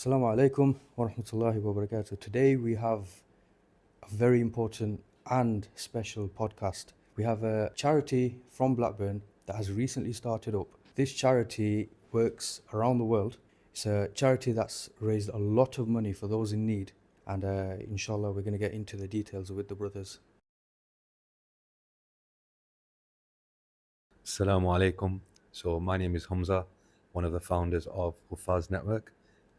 Assalamu Alaikum wa rahmatullahi wa barakatuh. Today we have a very important and special podcast. We have a charity from Blackburn that has recently started up. This charity works around the world. It's a charity that's raised a lot of money for those in need, and inshallah we're going to get into the details with the brothers. Assalamu Alaikum. So my name is Hamza, one of the founders of Huffaz Network.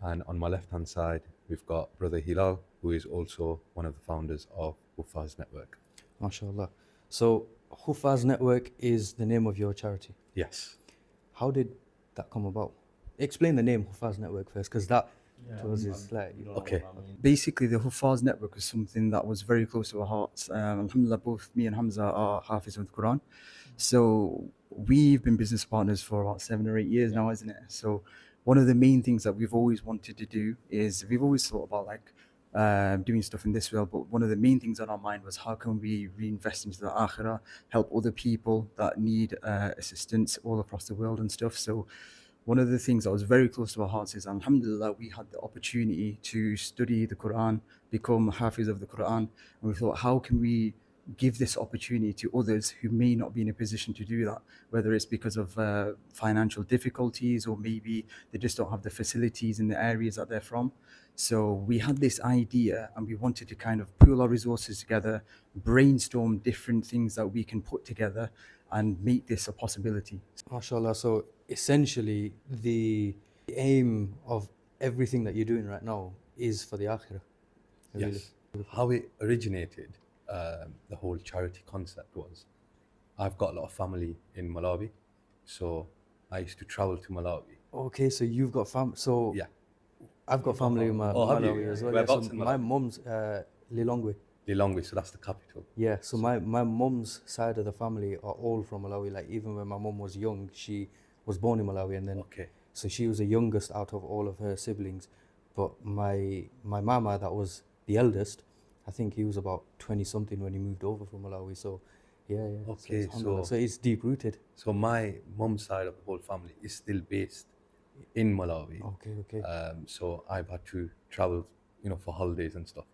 And on my left-hand side, we've got Brother Hilal, who is also one of the founders of Huffaz Network. MashaAllah. So Huffaz Network is the name of your charity. Yes. How did that come about? Explain the name Huffaz Network first, because that to us is like... Okay. Basically, the Huffaz Network was something that was very close to our hearts. Alhamdulillah, both me and Hamza are Hafiz of the Quran. So we've been business partners for about 7 or 8 years now, isn't it? So one of the main things that we've always wanted to do is we've always thought about doing stuff in this world, but one of the main things on our mind was how can we reinvest into the akhirah, help other people that need assistance all across the world and stuff. So one of the things that was very close to our hearts is, alhamdulillah, we had the opportunity to study the Quran, become Hafiz of the Quran, and we thought, how can we give this opportunity to others who may not be in a position to do that, whether it's because of financial difficulties or maybe they just don't have the facilities in the areas that they're from. So we had this idea and we wanted to kind of pool our resources together, brainstorm different things that we can put together and make this a possibility. MashaAllah. So essentially, the aim of everything that you're doing right now is for the akhirah. Really. Yes. How it originated, the whole charity concept was, I've got a lot of family in Malawi, so I used to travel to Malawi. Okay, so you've got so Yeah. I've got family in Oh, have you? Malawi as well. Whereabouts So in my Malawi? mum's Lilongwe. Lilongwe, so that's the capital. Yeah, so my mum's side of the family are all from Malawi. Like even when my mum was young, she was born in Malawi, and then Okay. so she was the youngest out of all of her siblings. But my mama, that was the eldest, I think he was about 20 something when he moved over from Malawi. So yeah. Okay, alhamdulillah. so- So it's deep rooted. So my mum's side of the whole family is still based in Malawi. Okay. So I've had to travel, for holidays and stuff.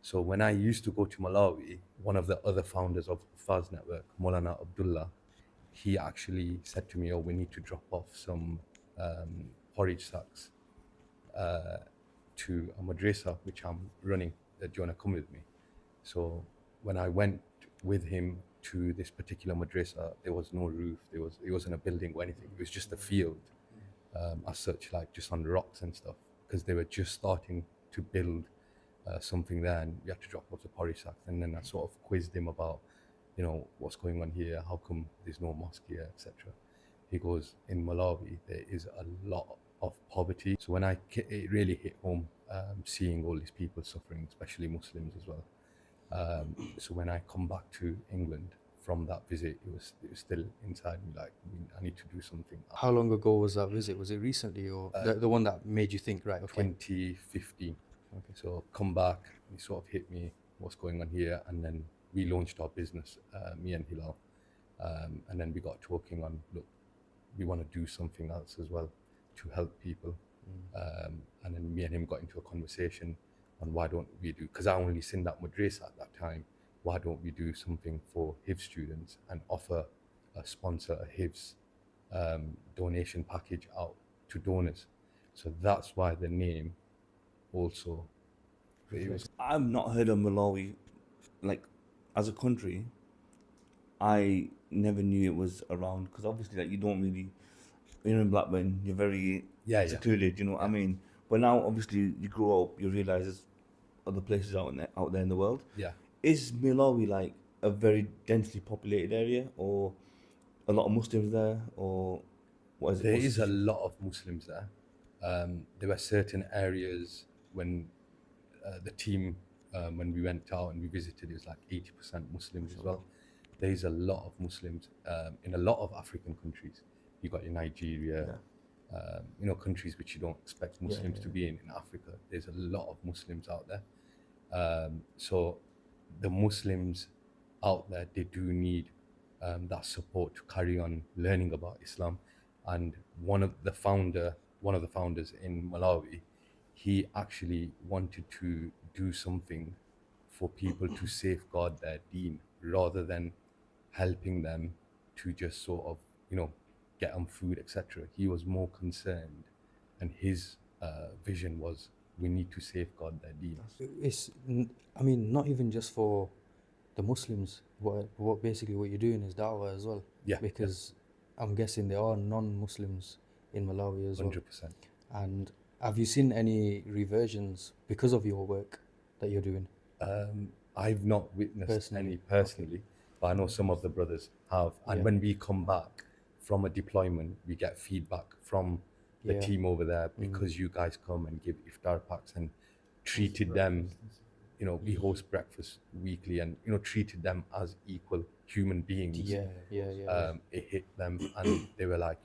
So when I used to go to Malawi, one of the other founders of Huffaz Network, Maulana Abdullah, he actually said to me, "Oh, we need to drop off some porridge sacks to a madrasa which I'm running. Do you want to come with me?" So when I went with him to this particular madrasa, there was no roof. It wasn't a building or anything. It was just a field, as such, like just on rocks and stuff, because they were just starting to build something there, and we had to drop off the porridge sacks. And then I sort of quizzed him about, what's going on here, how come there's no mosque here, etc. He goes, in Malawi there is a lot of poverty. So when it really hit home, seeing all these people suffering, especially Muslims as well. So when I come back to England from that visit, it was still inside me, like, I need to do something. How long ago was that visit? Was it recently, or the one that made you think, right? Okay. 2015. Okay. So come back, it sort of hit me, what's going on here, and then we launched our business, me and Hilal, and then we got talking on, look, we want to do something else as well to help people, and then me and him got into a conversation on why don't we do, because I only seen that madrasa at that time, why don't we do something for Hifz students and sponsor a Hifz donation package out to donors. So that's why the name also. I've not heard of Malawi, like, as a country. I never knew it was around, because obviously, like, you don't really, you're in Blackburn, you're very secluded, you know what I mean? But now, obviously, you grow up, you realise there's other places out there in the world. Yeah. Is Malawi like a very densely populated area, or a lot of Muslims there, or what is it? There is a lot of Muslims there. There were certain areas when the team, when we went out and we visited, it was like 80% Muslims as well. There is a lot of Muslims in a lot of African countries. You got in Nigeria, countries which you don't expect Muslims to be in Africa. There's a lot of Muslims out there. So the Muslims out there, they do need that support to carry on learning about Islam. And one of the founders in Malawi, he actually wanted to do something for people to safeguard their deen rather than helping them to just sort of, get them food, etc. He was more concerned, and his vision was we need to safeguard their deen. I mean, not even just for the Muslims. What basically what you're doing is da'wah as well. Yeah, Because I'm guessing there are non-Muslims in Malawi as well. 100%. And have you seen any reversions because of your work that you're doing? I've not witnessed Personally, any personally, but I know some of the brothers have. And Yeah. when we come back from a deployment, we get feedback from the Yeah. team over there because you guys come and give iftar packs and treated them. We host breakfast weekly and treated them as equal human beings. Yeah. It hit them, and they were like,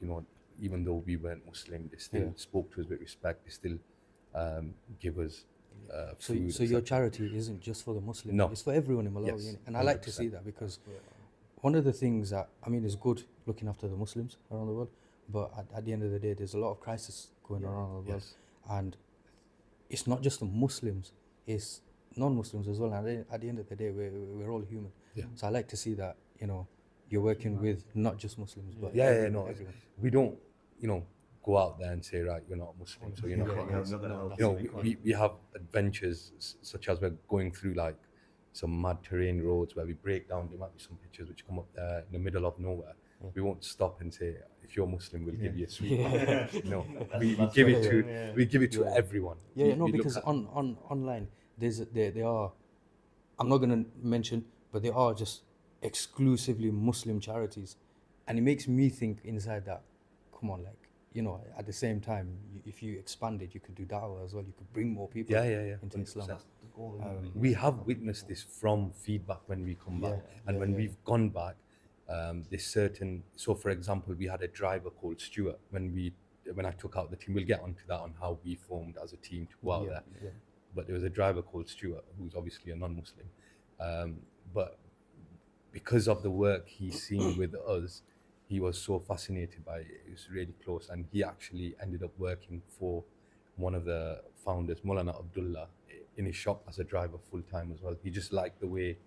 even though we weren't Muslim, they still spoke to us with respect. They still give us food. So your etc. charity isn't just for the Muslims, No. it's for everyone in Malawi. Yes, innit? And I like to 100%. see that, because one of the things that, I mean, it's good looking after the Muslims around the world, but at the end of the day, there's a lot of crisis going on around the world. Yes. And it's not just the Muslims, it's non-Muslims as well. And at the end of the day, we're all human. Yeah. So I like to see that, you're working with not just Muslims, but Yeah, everyone. we don't, go out there and say, right, you're not Muslim, so you're not. We have adventures such as we're going through like some mud terrain roads where we break down. There might be some pictures which come up there in the middle of nowhere. We won't stop and say, if you're Muslim, we'll give you a sweet. No, we give it to everyone. Yeah, We look because at- online there are, I'm not gonna mention, but there are just exclusively Muslim charities, and it makes me think inside that, come on, like, at the same time, if you expand it, you could do da'wah as well. You could bring more people Yeah, into 100%. Islam. We have witnessed this from feedback when we come back, and when we've gone back, there's certain. So, for example, we had a driver called Stuart when I took out the team. We'll get onto that on how we formed as a team to go out there. Yeah. But there was a driver called Stuart who's obviously a non-Muslim, but because of the work he's seen with us, he was so fascinated by it. It was really close, and he actually ended up working for one of the founders, Maulana Abdullah, in his shop as a driver full time as well. He just liked the way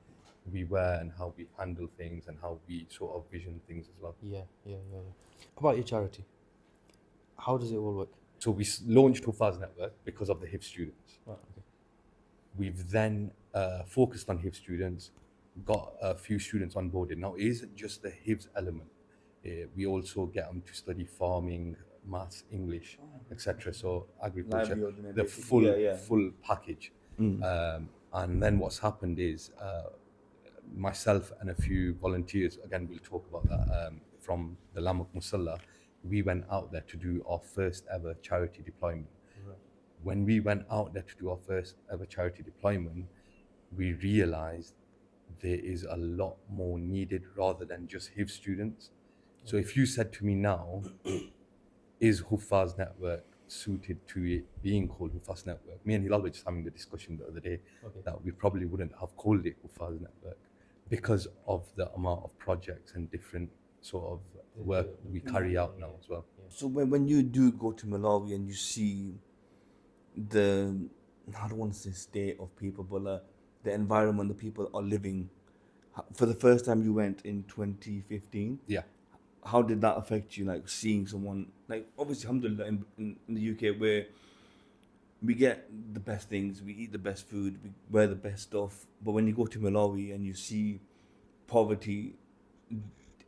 we were and how we handle things and how we sort of vision things as well. Yeah. About your charity, how does it all work? So we launched Huffaz Network because of the HIF students. Right, okay. We've then focused on HIF students, got a few students onboarded. Now, it isn't just the HIFs element. We also get them to study farming, maths, English, etc. So agriculture, Livelihood, the basically. full package. And then what's happened is myself and a few volunteers, again, we'll talk about that, from the Lamuk Musalla, we went out there to do our first ever charity deployment. When we went out there to do our first ever charity deployment, we realized there is a lot more needed rather than just HIV students. So if you said to me now, is Huffaz Network suited to it being called Huffaz Network? Me and Hilal were just having the discussion the other day that we probably wouldn't have called it Huffaz Network because of the amount of projects and different sort of work we carry out now as well. So when you do go to Malawi and you see the, I don't want to say state of people, but the environment the people are living, for the first time you went in 2015, Yeah. how did that affect you, like seeing someone, like obviously alhamdulillah in the UK where we get the best things, we eat the best food, we wear the best stuff, but when you go to Malawi and you see poverty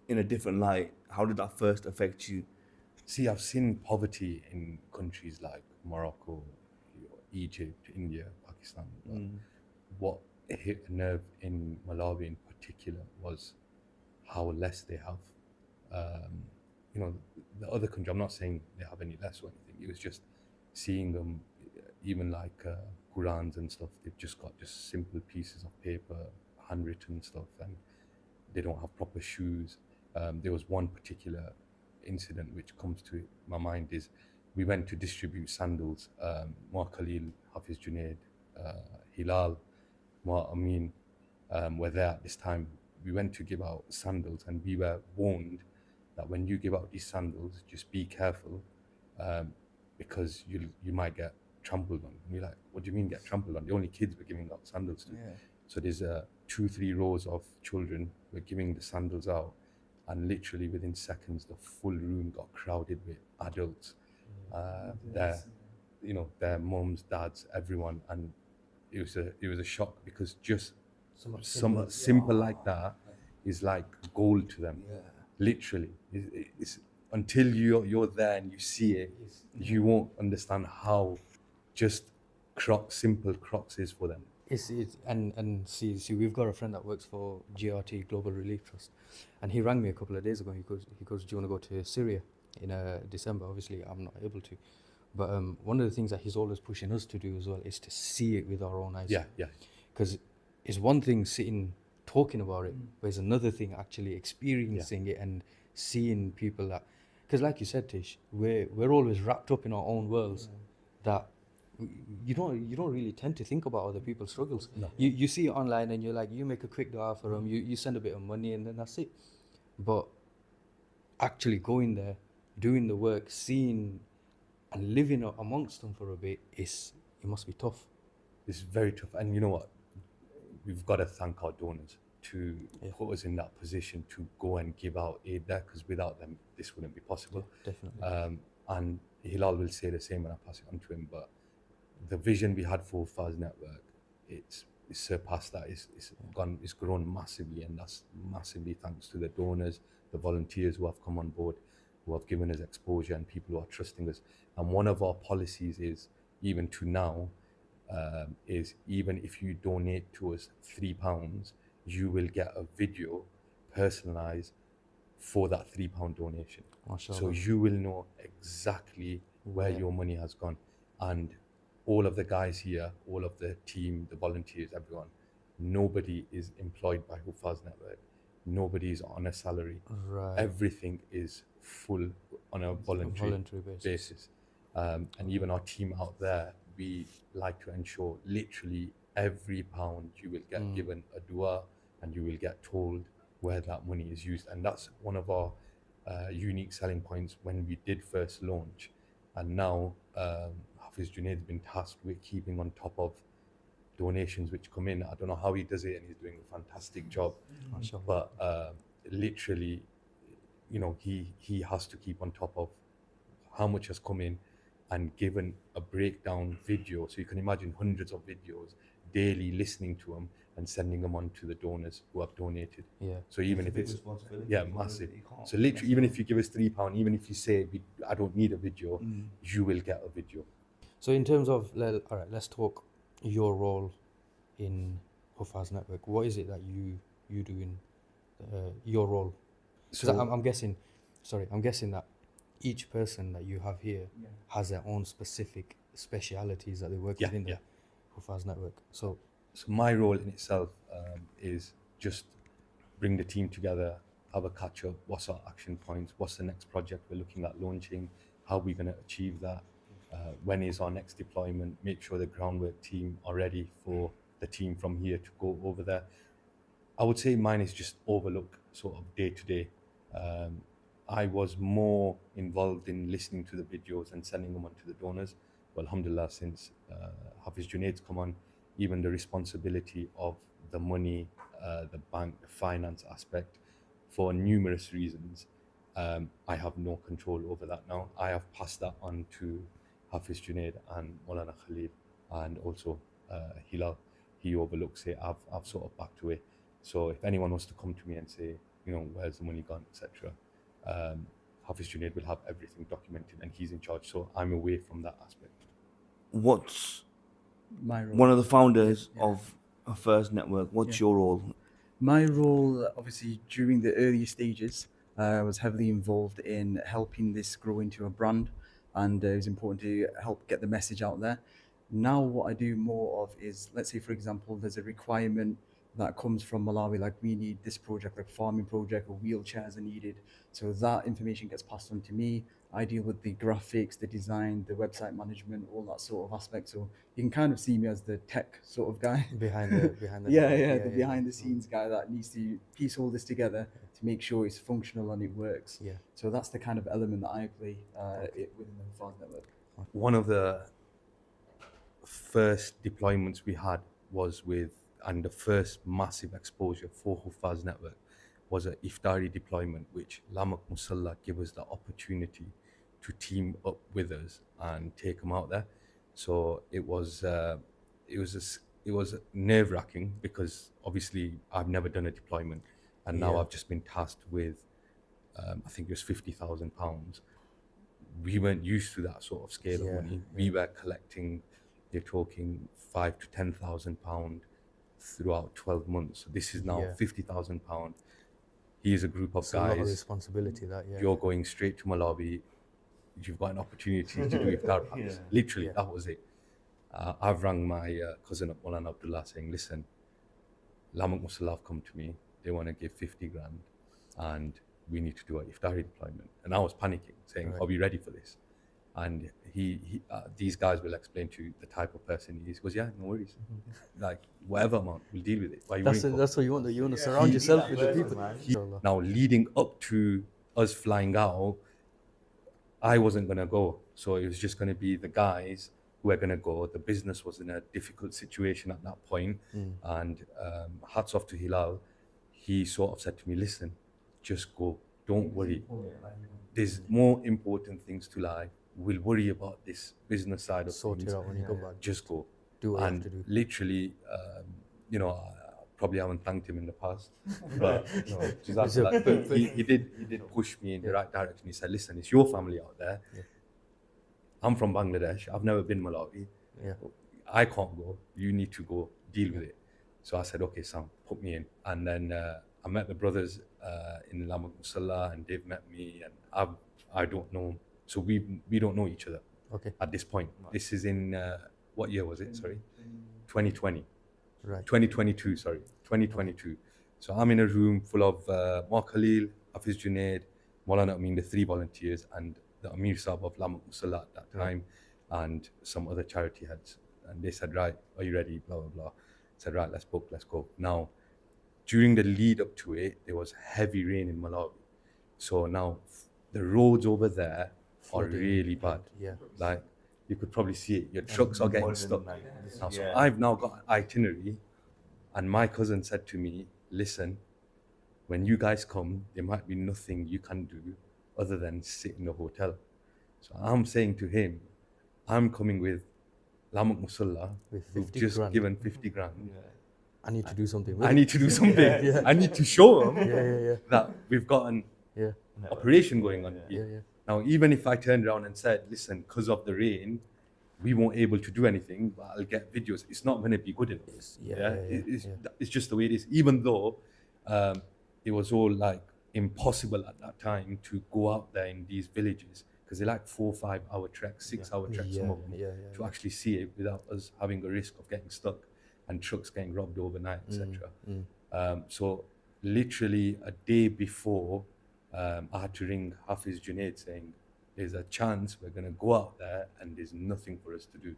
in a different light, how did that first affect you? See, I've seen poverty in countries like Morocco, Egypt, India, Pakistan. But what hit a nerve in Malawi in particular was how less they have. The other country, I'm not saying they have any less or anything. It was just seeing them, even like Qurans and stuff, they've just got just simple pieces of paper, handwritten stuff, and they don't have proper shoes. There was one particular incident which comes to my mind is we went to distribute sandals. Ma Khalil, Hafiz Junaid, Hilal, Ma Amin were there at this time. We went to give out sandals and we were warned that when you give out these sandals, just be careful because you might get trampled on. And you're like, what do you mean get trampled on? The only kids we're giving out sandals to. So there's 2-3 rows of children we're giving the sandals out, and literally within seconds the full room got crowded with adults, their mums, dads, everyone, and it was a shock, because just something simple like that is like gold to them. Literally, it's until you're there and you see it, you won't understand how just simple Crocs is for them. It's and see we've got a friend that works for GRT Global Relief Trust, and he rang me a couple of days ago. He goes, do you want to go to Syria in December? Obviously, I'm not able to, but one of the things that he's always pushing us to do as well is to see it with our own eyes. Yeah. Because it's one thing sitting talking about it, but it's another thing actually experiencing it and seeing people that, because like you said, Tish, we're always wrapped up in our own worlds that. You don't really tend to think about other people's struggles. No. You see it online and you're like, you make a quick dua for them, you send a bit of money and then that's it. But actually going there, doing the work, seeing and living amongst them for a bit, it must be tough. It's very tough, and you know what? We've got to thank our donors to put us in that position to go and give out aid there, because without them, this wouldn't be possible. Yeah, definitely. And Hilal will say the same when I pass it on to him, but the vision we had for Huffaz Network, it's surpassed that. It's grown massively, and that's massively thanks to the donors, the volunteers who have come on board, who have given us exposure, and people who are trusting us. And one of our policies is, even to now, is even if you donate to us £3, you will get a video personalized for that £3 donation. Mashallah. So you will know exactly where your money has gone. And all of the guys here, all of the team, the volunteers, everyone, nobody is employed by Huffaz Network. Nobody is on a salary. Right. Everything is full on a voluntary basis. And even our team out there, we like to ensure literally every pound you will get given a dua, and you will get told where that money is used. And that's one of our unique selling points when we did first launch. And now Hafiz Junaid's been tasked with keeping on top of donations which come in. I don't know how he does it, and he's doing a fantastic job. But literally, he has to keep on top of how much has come in, and given a breakdown video. So you can imagine hundreds of videos daily, listening to them and sending them on to the donors who have donated. Yeah. So even if it's massive. So literally, even if you give us £3, even if you say I don't need a video, you will get a video. So in terms of, all right, let's talk your role in Huffaz Network. What is it that you do in your role? So I'm guessing that each person that you have here has their own specific specialities that they work within the Huffaz Network. So my role in itself is just bring the team together, have a catch up, what's our action points, what's the next project we're looking at launching, how are we going to achieve that, when is our next deployment, make sure the groundwork team are ready for the team from here to go over there. I would say mine is just overlook sort of day to day. I was more involved in listening to the videos and sending them on to the donors. But alhamdulillah, since Hafiz Junaid's come on, even the responsibility of the money, the bank, the finance aspect, for numerous reasons, I have no control over that now. I have passed that on to Hafiz Junaid and Maulana Khalid, and also Hilal. He overlooks it. I've sort of backed away. So if anyone wants to come to me and say, where's the money gone, etc., Hafiz Junaid will have everything documented, and he's in charge. So I'm away from that aspect. What's My role. one of the founders of Huffaz Network? What's your role? My role, obviously, during the early stages, I was heavily involved in helping this grow into a brand, and it was important to help get the message out there. Now what I do more of is, let's say, for example, there's a requirement that comes from Malawi, like we need this project, like farming project, or wheelchairs are needed. So that information gets passed on to me. I deal with the graphics, the design, the website management, all that sort of aspect. So you can kind of see me as the tech sort of guy. behind the the behind the scenes guy that needs to piece all this together to make sure it's functional and it works. Yeah. So that's the kind of element that I play within the Huffaz Network. One of the first deployments we had was with, and the first massive exposure for Huffaz Network was a iftari deployment, which Lamak Musalla gave us the opportunity to team up with us and take them out there. So it was nerve wracking because obviously I've never done a deployment, and now I've just been tasked with I think it was £50,000. We weren't used to that sort of scale of money. We were collecting, you're talking £5,000 to £10,000 throughout 12 months. So this is now £50,000. Here's a group of It's a lot of guys. responsibility that, You're going straight to Malawi. You've got an opportunity to do iftar parties. Literally, that was it. I've rang my cousin up, Maulana Abdullah, saying, listen, Lamak Musalla have come to me. They want to give 50 grand and we need to do an iftari deployment. And I was panicking, saying, are we ready for this? And these guys will explain to you the type of person he is. He goes, yeah, no worries. Like, whatever amount, we'll deal with it. Why are you worrying for? That's what you want. You want to surround yourself with the people. Now, leading up to us flying out, I wasn't going to go. So it was just going to be the guys who were going to go. The business was in a difficult situation at that point. And hats off to Hilal. He sort of said to me, listen, just go. Don't worry. There's more important things to life. We'll worry about this business side of Sort things. it out when you come back. Just go. Do what you have And to do. literally, you know, I probably haven't thanked him in the past, but you know, Jazakallah. But he did push me in the right direction. He said, listen, it's your family out there. I'm from Bangladesh. I've never been Malawi. I can't go. You need to go. Deal with it. So I said, okay, Sam, put me in. And then I met the brothers in Lamak Musalla, and they've met me, and I don't know. So we don't know each other at this point. This is in, what year was it? Sorry, 2020. Right. 2022, sorry, 2022. So I'm in a room full of Mark Khalil, Hafiz Junaid, Maulana Amin, the 3 volunteers, and the Amir Sahib of Lamak Musalla at that time, and some other charity heads. And they said, right, are you ready? Blah, blah, blah. I said, right, let's book, let's go. Now, during the lead up to it, there was heavy rain in Malawi. So now the roads over there are really bad. Like, you could probably see it. Your trucks are getting stuck. Now, so I've now got an itinerary, and my cousin said to me, listen, when you guys come, there might be nothing you can do other than sit in the hotel. So I'm saying to him, I'm coming with Lamak Musalla, who've just given 50 grand. I need to do something. I need to do something. I need to show them that we've got an operation going on here. Now, even if I turned around and said, listen, because of the rain, we won't able to do anything, but I'll get videos, it's not going to be good enough. It's just the way it is. Even though it was all like impossible at that time to go out there in these villages, because they're like 4 or 5 hour treks, 6 hour treks, some of them, to actually see it without us having a risk of getting stuck and trucks getting robbed overnight, etc. So literally a day before, I had to ring Hafiz Junaid saying, there's a chance we're going to go out there and there's nothing for us to do.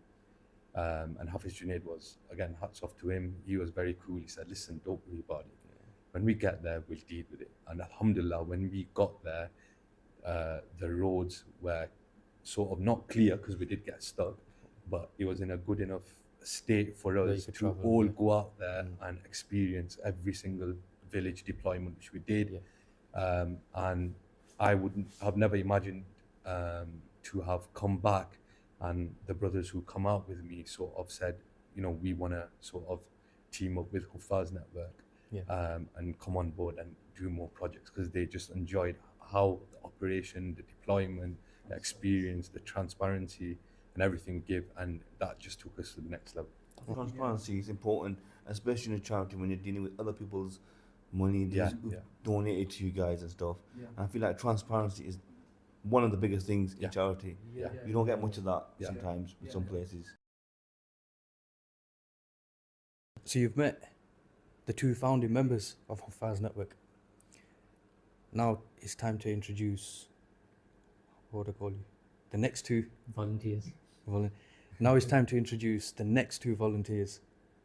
And Hafiz Junaid was, again, hats off to him. He was very cool. He said, listen, don't worry about it. When we get there, we'll deal with it. And alhamdulillah, when we got there, the roads were sort of not clear because we did get stuck, but it was in a good enough state for us to all go out there and experience every single village deployment, which we did. And I wouldn't have never imagined to have come back, and the brothers who come out with me sort of said, you know, we want to sort of team up with Huffaz Network and come on board and do more projects, because they just enjoyed how the operation, the deployment, the experience, the transparency and everything give, and that just took us to the next level. Transparency is important, especially in a charity when you're dealing with other people's money donated to you guys and stuff. And I feel like transparency is one of the biggest things in charity. You don't get much of that sometimes with some places. So you've met the 2 founding members of Huffaz Network. Now it's time to introduce, what do I call you? The next 2 volunteers. Now it's time to introduce the next 2 volunteers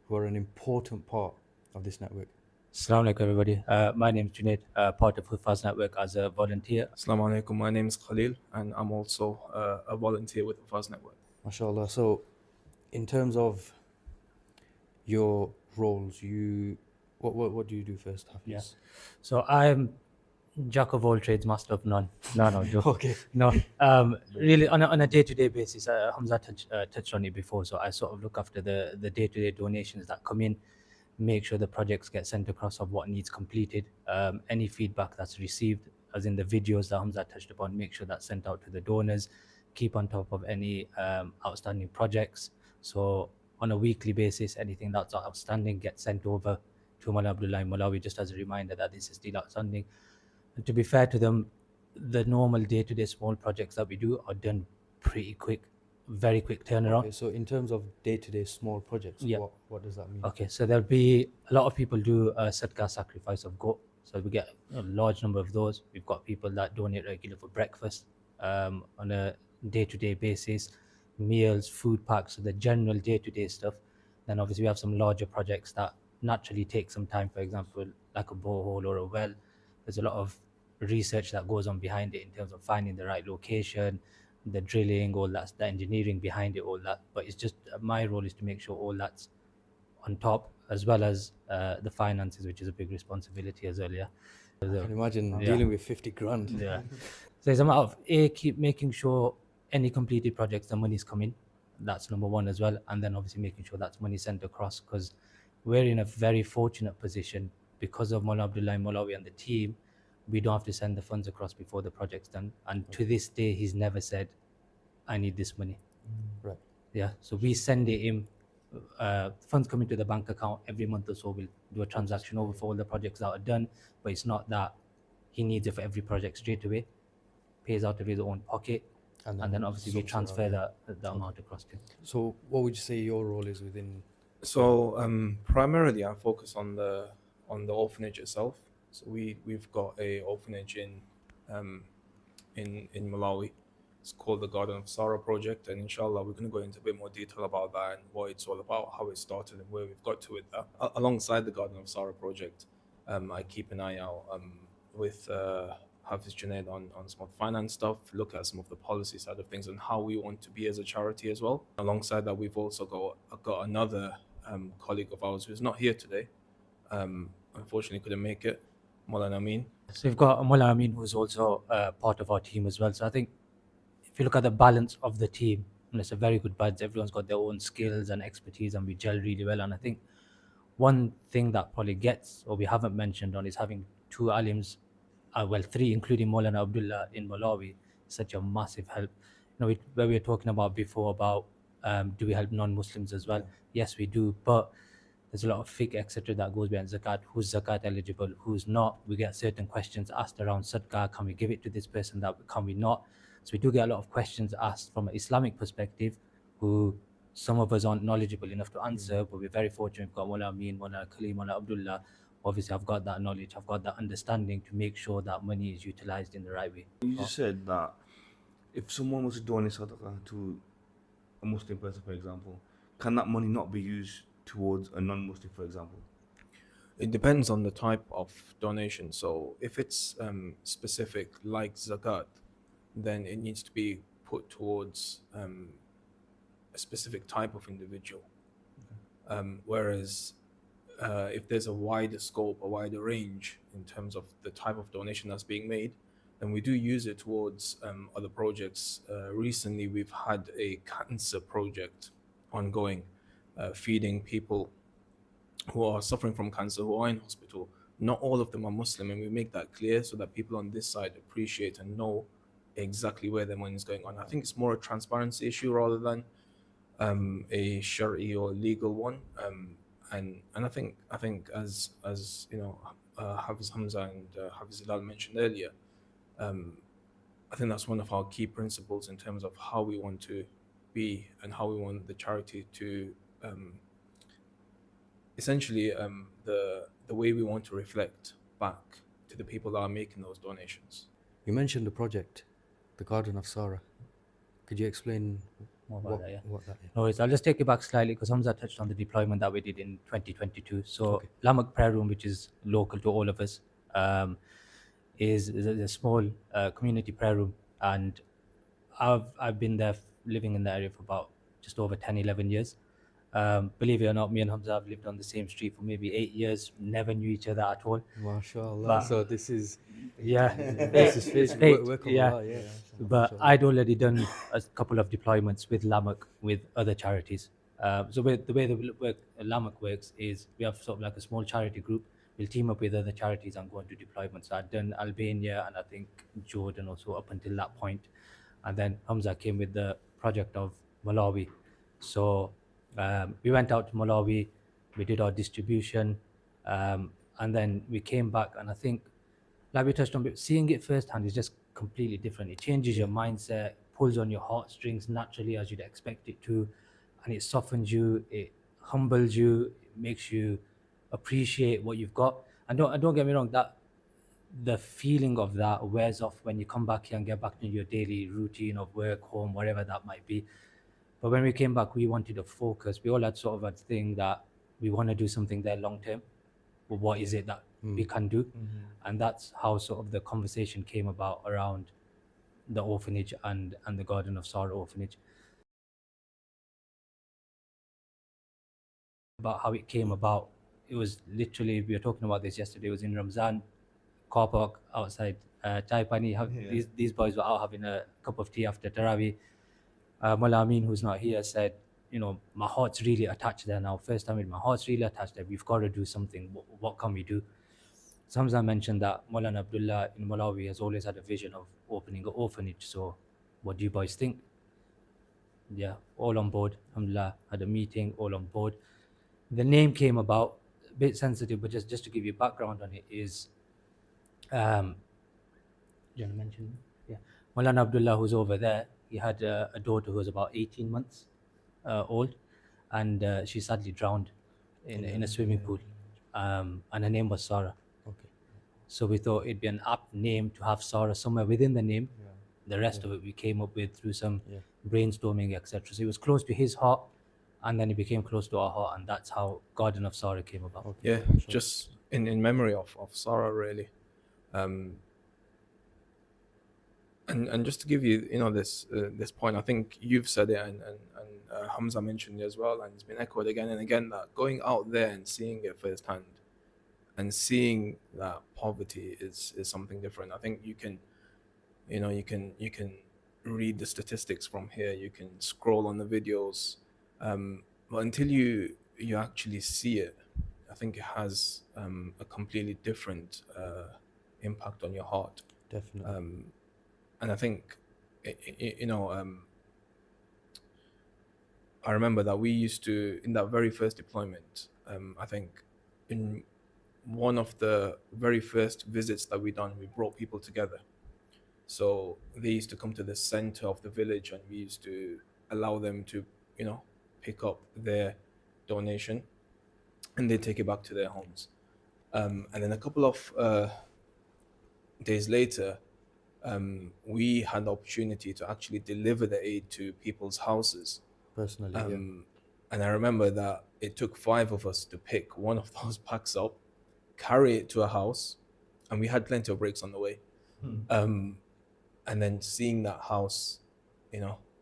who are an important part of this network. Assalamu Alaikum, everybody. My name is Junaid, part of Huffaz Network as a volunteer. Assalamu Alaikum, my name is Khalil, and I'm also a volunteer with Huffaz Network. MashaAllah. So in terms of your roles, what do you do first, Hafiz? Yeah. So I'm jack of all trades, master of none. No, joke. Okay. No, really on a day-to-day basis, Hamza touched on it before. So I sort of look after the day-to-day donations that come in, make sure the projects get sent across of what needs completed. Any feedback that's received, as in the videos that Hamza touched upon, make sure that's sent out to the donors. Keep on top of any outstanding projects. So on a weekly basis, anything that's outstanding gets sent over to Mala Abdullah in Malawi, just as a reminder that this is still outstanding. And to be fair to them, the normal day-to-day small projects that we do are done pretty quick, very quick turnaround. Okay, so in terms of day-to-day small projects, Yeah. what does that mean? Okay, so there'll be a lot of people do a sadaqah, sacrifice of goat. So we get a large number of those. We've got people that donate regular for breakfast on a day-to-day basis, meals, food packs, so the general day-to-day stuff. Then obviously we have some larger projects that naturally take some time. For example, like a borehole or a well. There's a lot of research that goes on behind it in terms of finding the right location, the drilling, all that, the engineering behind it, all that. But it's just my role is to make sure all that's on top, as well as the finances, which is a big responsibility as earlier. I can imagine Yeah. dealing with 50 grand. Yeah. So it's a matter of keep making sure any completed projects, the money's coming. That's number one as well. And then obviously making sure that's money sent across, because we're in a very fortunate position because of Mullah Abdullah Malawi and the team. We don't have to send the funds across before the project's done. And to this day, he's never said, I need this money. Right. Yeah. So we send it in. Funds come into the bank account every month or so. We'll do a transaction over for all the projects that are done, but it's not that he needs it for every project straight away. Pays out of his own pocket, and then obviously we sorts it transfer out, yeah. the amount across to him. So what would you say your role is within? So primarily I focus on the orphanage itself. So we've got a orphanage in Malawi. It's called the Garden of Sarah project, and inshallah we're going to go into a bit more detail about that and what it's all about, how it started and where we've got to with that. Alongside the Garden of Sarah project, I keep an eye out with Hafiz Junaid on some of the finance stuff, look at some of the policy side of things and how we want to be as a charity as well. Alongside that, we've also got another colleague of ours who's not here today. Unfortunately couldn't make it, Maulana Amin. So we've got Mullah Amin, who's also part of our team as well. So I think if you look at the balance of the team, and it's a very good balance, everyone's got their own skills and expertise, and we gel really well. And I think one thing that probably gets, or we haven't mentioned on, is having two alims, three, including Maulana Abdullah in Malawi, such a massive help. Where we were talking about before about do we help non-Muslims as well? Yes, we do, but there's a lot of fiqh, etc., that goes behind zakat. Who's zakat eligible? Who's not? We get certain questions asked around sadaqah. Can we give it to this person? That can we not? So we do get a lot of questions asked from an Islamic perspective, who some of us aren't knowledgeable enough to answer. But we're very fortunate. We've got Mullah Amin, Mullah Khalil, Mullah Abdullah. Obviously, I've got that knowledge. I've got that understanding to make sure that money is utilized in the right way. You just said that if someone was to donate sadaqah to a Muslim person, for example, can that money not be used towards a non-Muslim, for example? It depends on the type of donation. So if it's specific, like zakat, then it needs to be put towards a specific type of individual. Whereas if there's a wider scope, a wider range in terms of the type of donation that's being made, then we do use it towards other projects. Recently, we've had a cancer project ongoing, feeding people who are suffering from cancer, who are in hospital. Not all of them are Muslim, and we make that clear so that people on this side appreciate and know exactly where their money is going on. I think it's more a transparency issue rather than a shari or legal one. And I think as you know, Hafiz Hamza and Hafiz Hilal mentioned earlier, I think that's one of our key principles in terms of how we want to be and how we want the charity to essentially the way we want to reflect back to the people that are making those donations. You mentioned the project, the Garden of Sarah. Could you explain More about that, yeah. what that is? No worries. I'll just take it back slightly because Hamza touched on the deployment that we did in 2022. So Okay. Lamak Prayer Room, which is local to all of us, is a small community prayer room, and I've been there living in the area for about just over 10, 11 years. Believe it or not, me and Hamza have lived on the same street for maybe 8 years, never knew each other at all. MashaAllah. But- So this is Yeah, this is it's fake. fake. Work of Yeah. Allah, yeah. But MashaAllah. I'd already done a couple of deployments with Lamak with other charities. So the way Lamak works is we have sort of like a small charity group. We'll team up with other charities and go into deployments. So I'd done Albania and I think Jordan also up until that point. And then Hamza came with the project of Malawi. So we went out to Malawi, we did our distribution, and then we came back. And I think, like we touched on, seeing it firsthand is just completely different. It changes your mindset, pulls on your heartstrings naturally as you'd expect it to, and it softens you, it humbles you, it makes you appreciate what you've got. And don't get me wrong, that the feeling of that wears off when you come back here and get back to your daily routine of work, home, whatever that might be. But when we came back, we wanted to focus. We all had sort of a thing that we want to do something there long term. But what is it that we can do? And that's how sort of the conversation came about around the orphanage and the Garden of Sorrow orphanage. About how it came about, it was literally, we were talking about this yesterday, it was in Ramzan, car park outside Chai Pani. These boys were out having a cup of tea after Taraweeh. Mullah Amin, who's not here, said, you know, my heart's really attached there now. First time, my heart's really attached there. We've got to do something. What can we do? Samza mentioned that Maulana Abdullah in Malawi has always had a vision of opening an orphanage. So what do you boys think? Yeah, all on board. Alhamdulillah, had a meeting, all on board. The name came about, a bit sensitive, but just to give you background on it is, do you want to mention? Yeah, Maulana Abdullah, who's over there, he had a daughter who was about 18 months old, and she sadly drowned in a swimming pool, and her name was Sarah. Okay. So we thought it'd be an apt name to have Sarah somewhere within the name. The rest of it we came up with through some brainstorming, etc. So it was close to his heart, and then it became close to our heart, and that's how Garden of Sarah came about. Okay. Yeah, just in memory of Sarah, really. And just to give you, you know, this point, I think you've said it, and Hamza mentioned it as well, and it's been echoed again and again, that going out there and seeing it firsthand, and seeing that poverty is something different. I think you can read the statistics from here, you can scroll on the videos, but until you actually see it, I think it has a completely different impact on your heart. Definitely. And I think, I remember that we used to, in that very first deployment, I think in one of the very first visits that we done, we brought people together. So they used to come to the center of the village, and we used to allow them to, pick up their donation, and they take it back to their homes. And then a couple of days later, we had the opportunity to actually deliver the aid to people's houses. Personally, And I remember that it took 5 of us to pick one of those packs up, carry it to a house, and we had plenty of breaks on the way. And then seeing that house,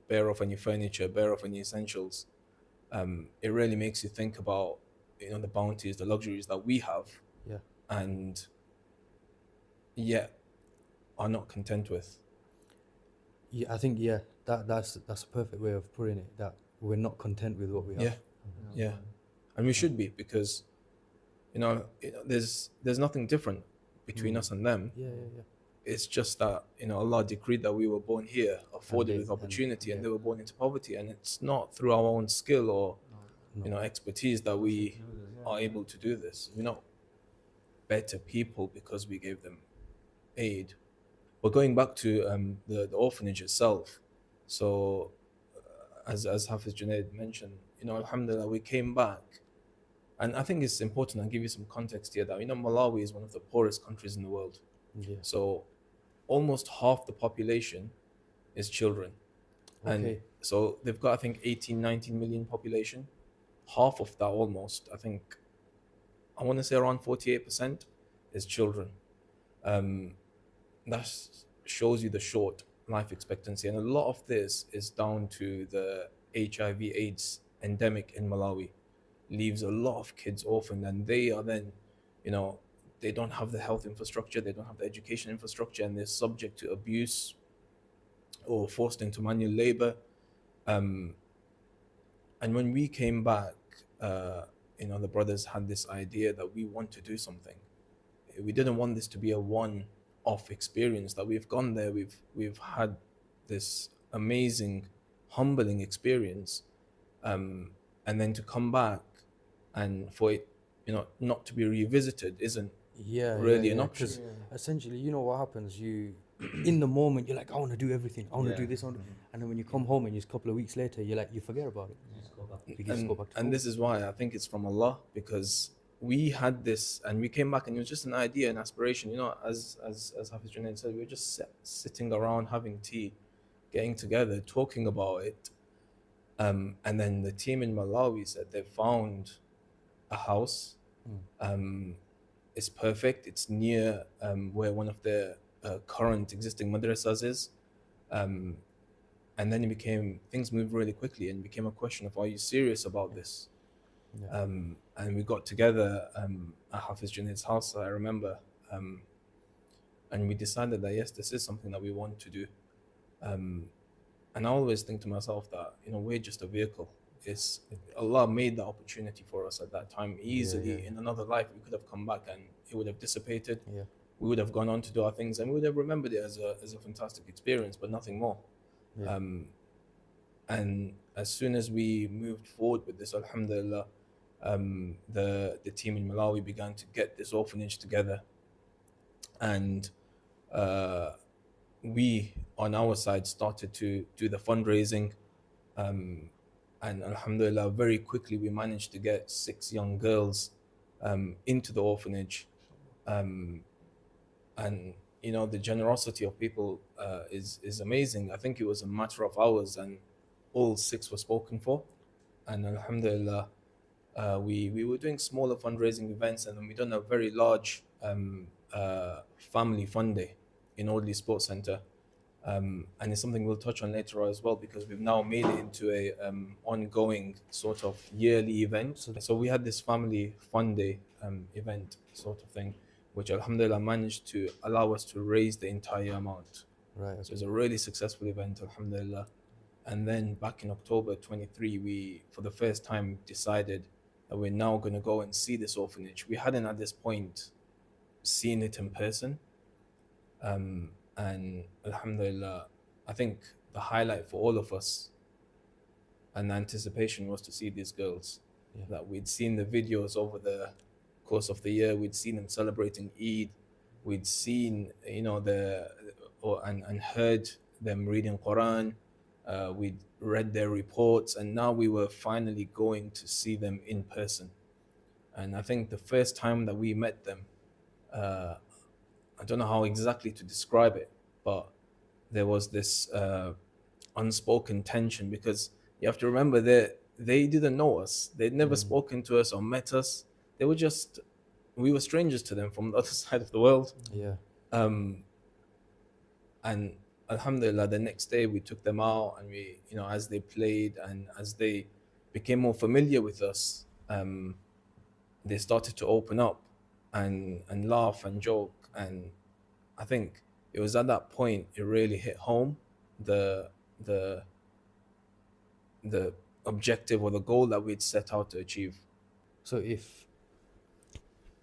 bare off any furniture, bare off any essentials, it really makes you think about, the bounties, the luxuries that we have, and yet are not content with. I think that's a perfect way of putting it. That we're not content with what we have. Yeah, and we should be, because there's nothing different between us and them. Yeah. It's just that Allah decreed that we were born here, afforded with opportunity, and yeah. they were born into poverty, and it's not through our own skill or expertise that we are able to do this. We're not better people because we gave them aid. But going back to the orphanage itself, so as Hafiz Junaid mentioned, alhamdulillah, we came back, and I think it's important. I'll give you some context here that Malawi is one of the poorest countries in the world. Yeah. So almost half the population is children. And Okay. so they've got, I think, 18, 19 million population. Half of that almost, I think, I want to say around 48% is children. That shows you the short life expectancy. And a lot of this is down to the HIV/AIDS endemic in Malawi, leaves a lot of kids orphaned, and they are then, you know, they don't have the health infrastructure, they don't have the education infrastructure, and they're subject to abuse or forced into manual labor. And when we came back, the brothers had this idea that we want to do something. We didn't want this to be a one-off experience. That we've gone there, we've had this amazing, humbling experience, and then to come back and for it, not to be revisited isn't really an option. Because essentially, you know what happens? You, in the moment, you're like, I want to do everything. I want to do this. And then when you come home and just a couple of weeks later, you're like, you forget about it. You just go back to And school. this is why I think it's from Allah, because we had this and we came back and it was just an idea, an aspiration. As Hafiz Junaid said, we were just sitting around having tea, getting together, talking about it. And then the team in Malawi said they found a house. It's perfect. It's near where one of the current existing madrasas is. And then things moved really quickly and became a question of, are you serious about this? Yeah. And we got together at Hafiz Junaid's house, I remember. And we decided that, yes, this is something that we want to do. And I always think to myself that, we're just a vehicle. Allah made the opportunity for us at that time easily. In another life, we could have come back and it would have dissipated. Yeah. We would have gone on to do our things and we would have remembered it as a fantastic experience, but nothing more. Yeah. And as soon as we moved forward with this, alhamdulillah, the team in Malawi began to get this orphanage together. And we, on our side, started to do the fundraising. And alhamdulillah, very quickly we managed to get 6 young girls into the orphanage. And the generosity of people is amazing. I think it was a matter of hours and all 6 were spoken for. And alhamdulillah, we were doing smaller fundraising events, and then we done a very large family fun day in Audley Sports Centre. And it's something we'll touch on later on as well, because we've now made it into a ongoing sort of yearly event. So we had this family fun day event sort of thing, which alhamdulillah managed to allow us to raise the entire amount. Right. So it was a really successful event, alhamdulillah. And then back in October 23, we, for the first time, decided that we're now going to go and see this orphanage. We hadn't at this point seen it in person. And alhamdulillah, I think the highlight for all of us and the anticipation was to see these girls. Yeah. That we'd seen the videos over the course of the year, we'd seen them celebrating Eid, we'd seen, and heard them reading Quran, we'd read their reports, and now we were finally going to see them in person. And I think the first time that we met them, I don't know how exactly to describe it, but there was this unspoken tension, because you have to remember that they didn't know us. They'd never spoken to us or met us. We were strangers to them from the other side of the world. Yeah. And alhamdulillah, the next day we took them out, and we, as they played and as they became more familiar with us, they started to open up and laugh and joke. And I think it was at that point it really hit home, the objective or the goal that we'd set out to achieve. So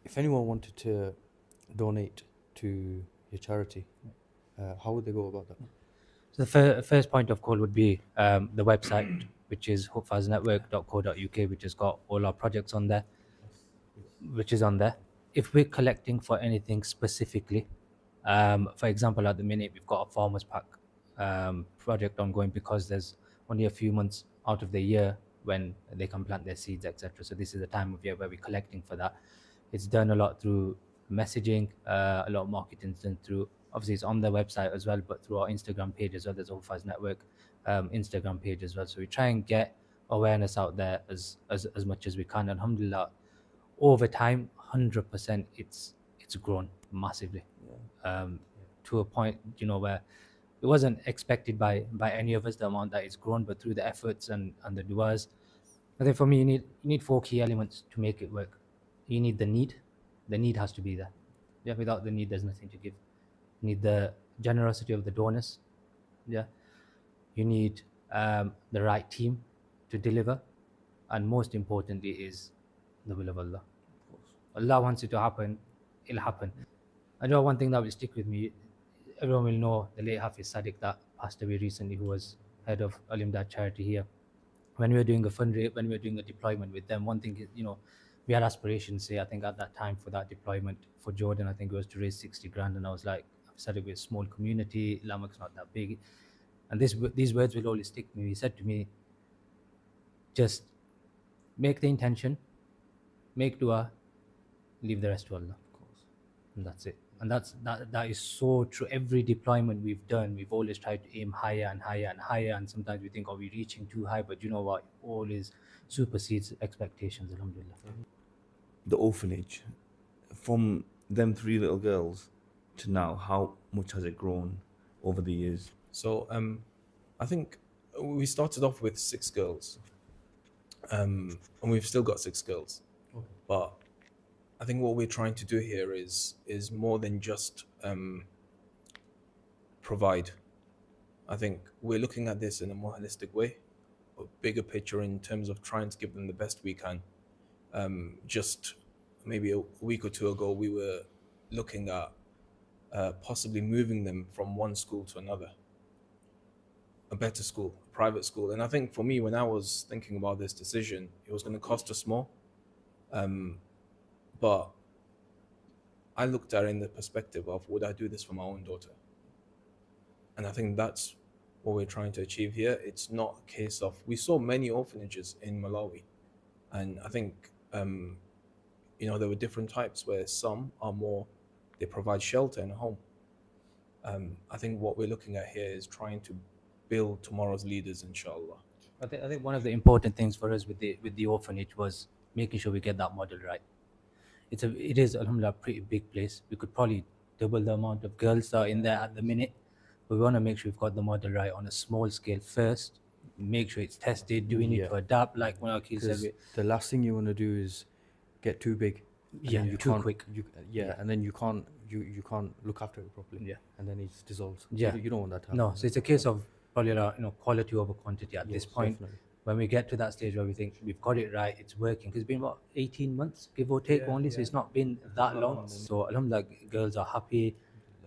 if anyone wanted to donate to your charity, how would they go about that? So the first point of call would be the website, which is huffaznetwork.co.uk, which has got all our projects on there, which is on there. If we're collecting for anything specifically, for example, at the minute we've got a farmers pack project ongoing, because there's only a few months out of the year when they can plant their seeds, etc. So this is the time of year where we're collecting for that. It's done a lot through messaging, a lot of marketing done through, obviously it's on the website as well, but through our Instagram page as well. There's Huffaz Network Instagram page as well. So we try and get awareness out there as much as we can. Alhamdulillah, over time, 100% it's grown massively, to a point, where it wasn't expected by any of us, the amount that it's grown, but through the efforts and the du'as, I think for me, you need four key elements to make it work. You need the need. The need has to be there. Yeah, without the need, there's nothing to give. You need the generosity of the donors. Yeah, you need the right team to deliver, and most importantly is the will of Allah. Allah wants it to happen, it'll happen. I know one thing that will stick with me. Everyone will know the late Hafiz Sadiq that passed away recently, who was head of Alimdad charity here. When we were doing a fundraiser, when we were doing a deployment with them, one thing is, we had aspirations. Say, I think at that time for that deployment for Jordan, I think it was to raise 60 grand, and I was like, Hafiz Sadiq, we're a small community, Lamak's not that big, and these words will always stick with me. He said to me, just make the intention, make dua, leave the rest to Allah. Of course. And that's it. And that is so true. Every deployment we've done, we've always tried to aim higher and higher and higher. And sometimes we think, are we reaching too high? But you know what? Always supersedes expectations, alhamdulillah. The orphanage, from them 3 little girls to now, how much has it grown over the years? So I think we started off with 6 girls, and we've still got 6 girls. Okay. But I think what we're trying to do here is more than just provide. I think we're looking at this in a more holistic way, a bigger picture in terms of trying to give them the best we can. Just maybe a week or 2 ago, we were looking at possibly moving them from one school to another, a better school, a private school. And I think for me, when I was thinking about this decision, it was going to cost us more. But I looked at it in the perspective of, would I do this for my own daughter? And I think that's what we're trying to achieve here. It's not a case of, we saw many orphanages in Malawi. And I think, there were different types where some are more, they provide shelter and a home. I think what we're looking at here is trying to build tomorrow's leaders, inshallah. I think one of the important things for us with the orphanage was making sure we get that model right. It is alhamdulillah a pretty big place. We could probably double the amount of girls that are in there at the minute, but we want to make sure we've got the model right on a small scale first. Make sure it's tested. Do we need to adapt? Like when Akil said, the last thing you want to do is get too big. And then too quick. And then you can't look after it properly. Yeah. And then it dissolves. Yeah. You don't want that to happen. No, so it's a case of probably quality over quantity at this point. Definitely. When we get to that stage where we think we've got it right, it's working, because it's been about 18 months, give or take, only, so it's not been that long. So alhamdulillah, girls are happy,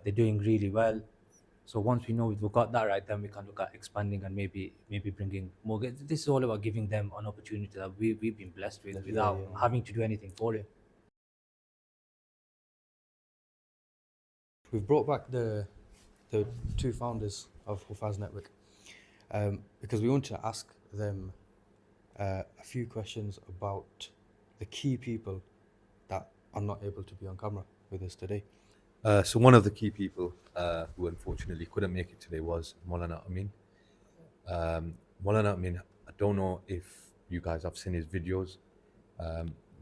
they're doing really well. So once we know we've got that right, then we can look at expanding and maybe bringing more girls. This is all about giving them an opportunity that we've been blessed with without having to do anything for it. We've brought back the 2 founders of Huffaz Network because we want to ask them a few questions about the key people that are not able to be on camera with us today. So one of the key people who unfortunately couldn't make it today was Maulana Amin. Maulana Amin, I don't know if you guys have seen his videos.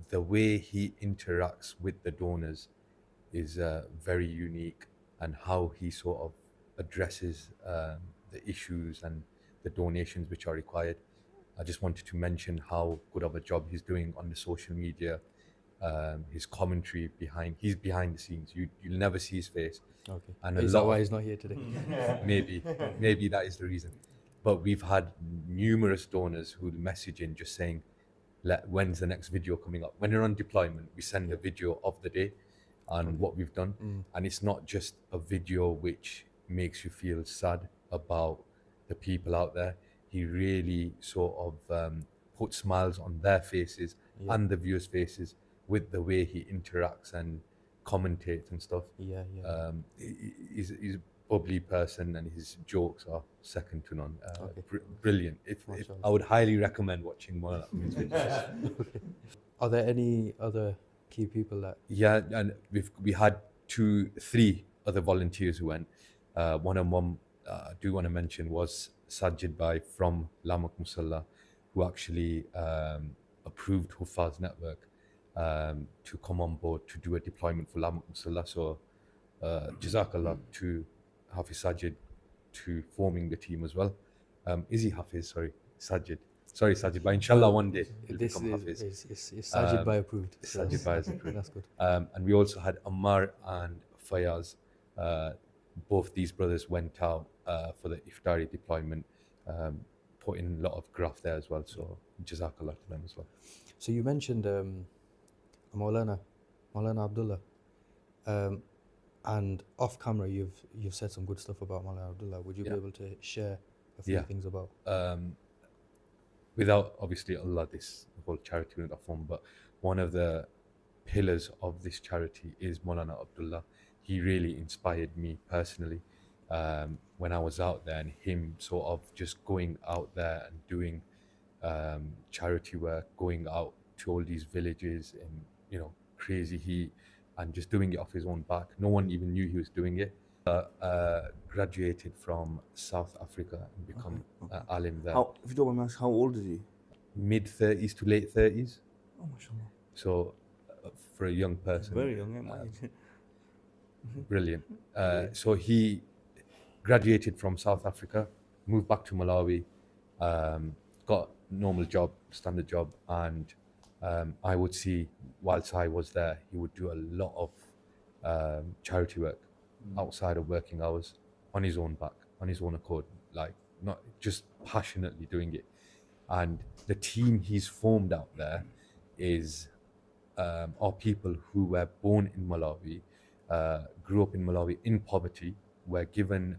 The way he interacts with the donors is very unique, and how he sort of addresses the issues and the donations which are required. I just wanted to mention how good of a job he's doing on the social media. His commentary he's behind the scenes. You'll never see his face. Okay. And Is that why he's not here today? maybe that is the reason. But we've had numerous donors who'll message in just saying, when's the next video coming up? When you're on deployment, we send a video of the day and what we've done. And it's not just a video which makes you feel sad about the people out there. He really sort of puts smiles on their faces and the viewers' faces with the way he interacts and commentates and stuff. He's a bubbly person, and his jokes are second to none. Brilliant. I would highly recommend watching one of Amin's videos. Are there any other key people that? Yeah, and we had 3 other volunteers who went. One of them I do want to mention was Sajid Bhai from Lamak Musalla, who actually approved Huffaz Network to come on board to do a deployment for Lamak Musalla. So Jazakallah to Hafiz Sajid to forming the team as well. Is he Hafiz? Sorry, Sajid. Sorry, Sajid, but inshallah one day he'll This become Hafiz. is Sajid Bhai approved. It's so Sajid Bhai is approved. That's good. And we also had Ammar and Fayaz. Both these brothers went out for the Iftari deployment, put in a lot of graft there as well. So Jazakallah to them as well. So you mentioned Maulana Abdullah, and off camera you've said some good stuff about Maulana Abdullah. Would you be able to share a few Yeah. things about? Without obviously Allah, this whole charity wouldn't have formed, but one of the pillars of this charity is Maulana Abdullah. He really inspired me personally when I was out there, and him sort of just going out there and doing charity work, going out to all these villages in crazy heat, and just doing it off his own back. No one even knew he was doing it. Graduated from South Africa and become alim there. How, if you don't mind me asking, how old is he? Mid-30s to late 30s. Oh, mashallah. So for a young person, Very young, yeah, my age. brilliant. So he graduated from South Africa, moved back to Malawi, got normal job, standard job, and I would see whilst I was there, he would do a lot of charity work outside of working hours on his own back, on his own accord, like not just passionately doing it. And the team he's formed out there is are people who were born in Malawi, grew up in Malawi in poverty, were given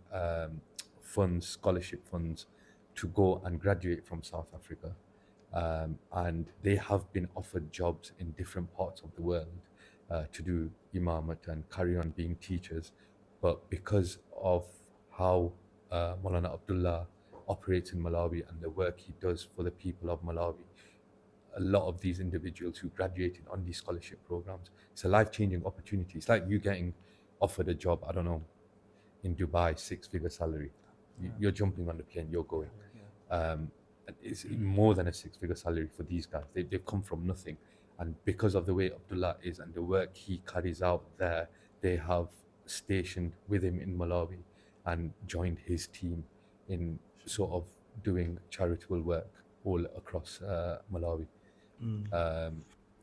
funds, scholarship funds to go and graduate from South Africa. And they have been offered jobs in different parts of the world to do imamat and carry on being teachers. But because of how Maulana Abdullah operates in Malawi and the work he does for the people of Malawi, a lot of these individuals who graduated on these scholarship programs, it's a life-changing opportunity. It's like you getting offered a job, I don't know, in Dubai, 6-figure salary. You're jumping on the plane, you're going. It's more than a 6-figure salary for these guys. They've come from nothing. And because of the way Abdullah is and the work he carries out there, they have stationed with him in Malawi and joined his team in sort of doing charitable work all across Malawi.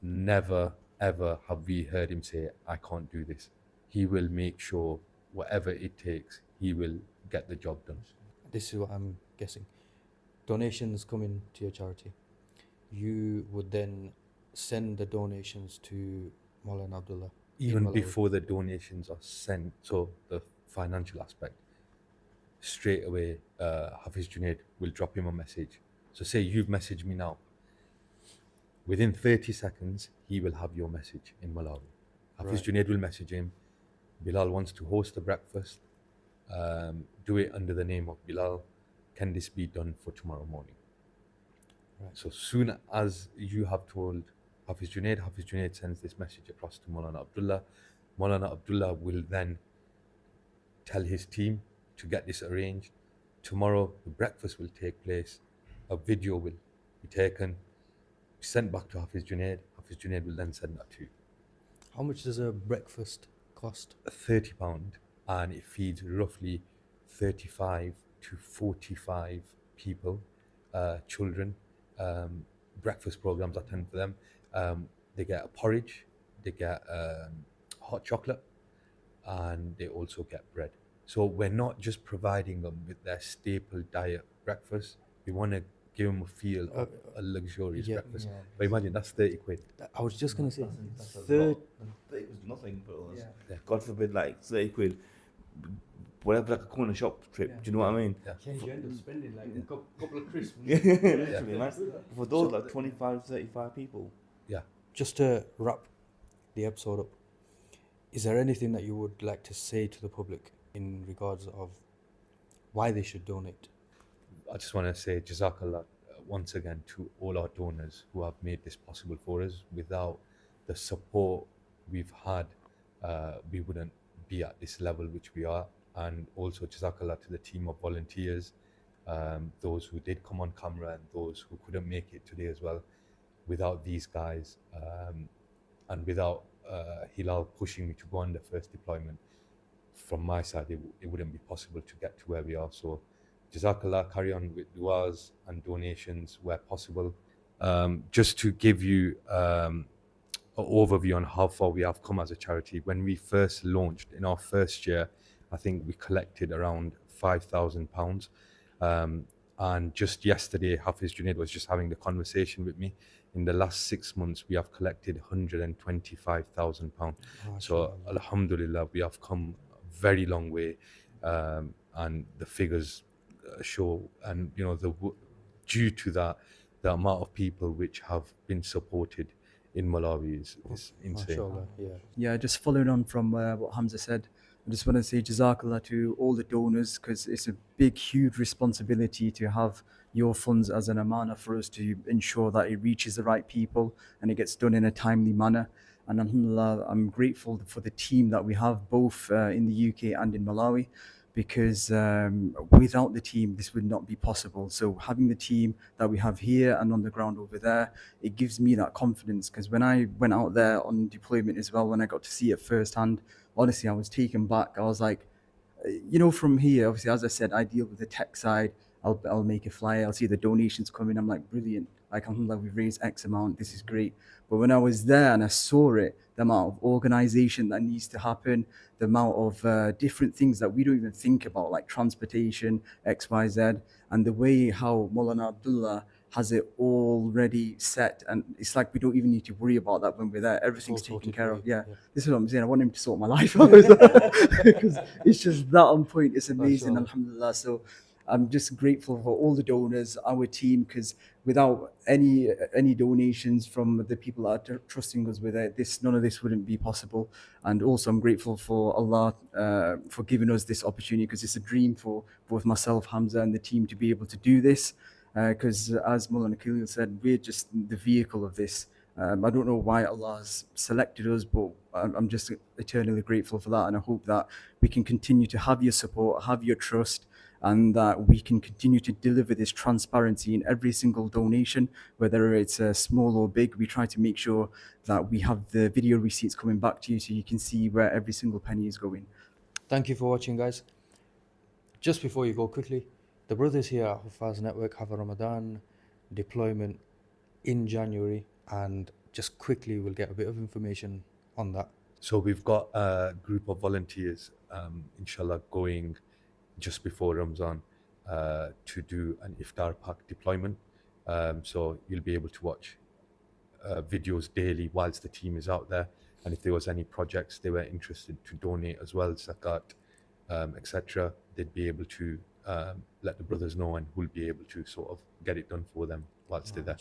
Never ever have we heard him say, I can't do this. He will make sure whatever it takes, he will get the job done. This is what I'm guessing. Donations come in to your charity. You would then send the donations to Maulana Abdullah. Even Malawi. before the donations are sent, so the financial aspect, straight away Hafiz Junaid will drop him a message. So say you've messaged me now. Within 30 seconds, he will have your message in Malawi. Hafiz Junaid will message him. Bilal wants to host a breakfast. Do it under the name of Bilal. Can this be done for tomorrow morning? Right. So soon as you have told Hafiz Junaid sends this message across to Maulana Abdullah. Maulana Abdullah will then tell his team to get this arranged. Tomorrow, the breakfast will take place. A video will be taken, sent back to Hafiz Junaid. Hafiz Junaid will then send that to you. How much does a breakfast cost? £30, and it feeds roughly 35 to 45 people, children. Breakfast programs are 10 for them. They get a porridge, they get hot chocolate, and they also get bread. So we're not just providing them with their staple diet breakfast. We want to give them a feel of a luxurious breakfast. But imagine that's 30 quid. I was just going to say, That's a third, lot. 30 was nothing for us. God forbid, like 30 quid, whatever, like a corner shop trip. Do you know what I mean? you end up spending like a couple of crisps. Literally, man. For those like 25, 35 people. Yeah. Just to wrap the episode up, is there anything that you would like to say to the public in regards of why they should donate? I just want to say Jazakallah once again to all our donors who have made this possible for us. Without the support we've had, we wouldn't be at this level which we are. And also Jazakallah to the team of volunteers, those who did come on camera and those who couldn't make it today as well. Without these guys and without Hilal pushing me to go on the first deployment, from my side, it wouldn't be possible to get to where we are. So Jazakallah, carry on with du'as and donations where possible. Just to give you an overview on how far we have come as a charity, when we first launched in our first year, I think we collected around £5,000. And just yesterday, Hafiz Junaid was just having the conversation with me. In the last 6 months, we have collected £125,000. So, alhamdulillah, we have come a very long way. And the figures show, and due to that, the amount of people which have been supported in Malawi is insane. MashaAllah, yeah. Yeah, just following on from what Hamza said, I just want to say Jazakallah to all the donors, because it's a big, huge responsibility to have your funds as an amana for us to ensure that it reaches the right people and it gets done in a timely manner. And alhamdulillah, I'm grateful for the team that we have both in the UK and in Malawi, because without the team, this would not be possible. So having the team that we have here and on the ground over there, it gives me that confidence, because when I went out there on deployment as well, when I got to see it firsthand, honestly, I was taken back. I was like, from here, obviously, as I said, I deal with the tech side. I'll make a flyer. I'll see the donations come in. I'm like, brilliant. Like, alhamdulillah, we've raised X amount. This is great. But when I was there and I saw it, the amount of organization that needs to happen, the amount of different things that we don't even think about, like transportation, X, Y, Z, and the way how Maulana Abdullah has it already set, and it's like we don't even need to worry about that when we're there. Everything's taken care of. Yeah, this is what I'm saying. I want him to sort my life out because it's just that on point. It's amazing, alhamdulillah. So I'm just grateful for all the donors, our team, because without any donations from the people that are trusting us with it, none of this wouldn't be possible. And also I'm grateful for Allah for giving us this opportunity, because it's a dream for both myself, Hamza, and the team to be able to do this. Because as Maulana Khalil said, we're just the vehicle of this. I don't know why Allah has selected us, but I'm just eternally grateful for that. And I hope that we can continue to have your support, have your trust, and that we can continue to deliver this transparency in every single donation, whether it's small or big. We try to make sure that we have the video receipts coming back to you so you can see where every single penny is going. Thank you for watching, guys. Just before you go, quickly, the brothers here at Huffaz Network have a Ramadan deployment in January, and just quickly we'll get a bit of information on that. So we've got a group of volunteers, inshallah, going just before Ramzan to do an iftar pack deployment. So you'll be able to watch videos daily whilst the team is out there. And if there was any projects they were interested to donate as well, zakat, etc., they'd be able to let the brothers know, and we'll be able to sort of get it done for them whilst they're there.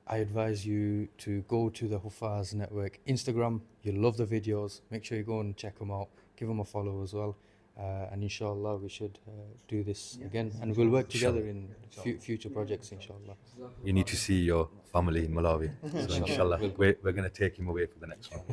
I advise you to go to the Huffaz Network Instagram. You'll love the videos. Make sure you go and check them out. Give them a follow as well. And inshallah, we should do this again. And we'll work together in future projects, inshallah. You need to see your family in Malawi. So inshallah, we're going to take him away for the next one.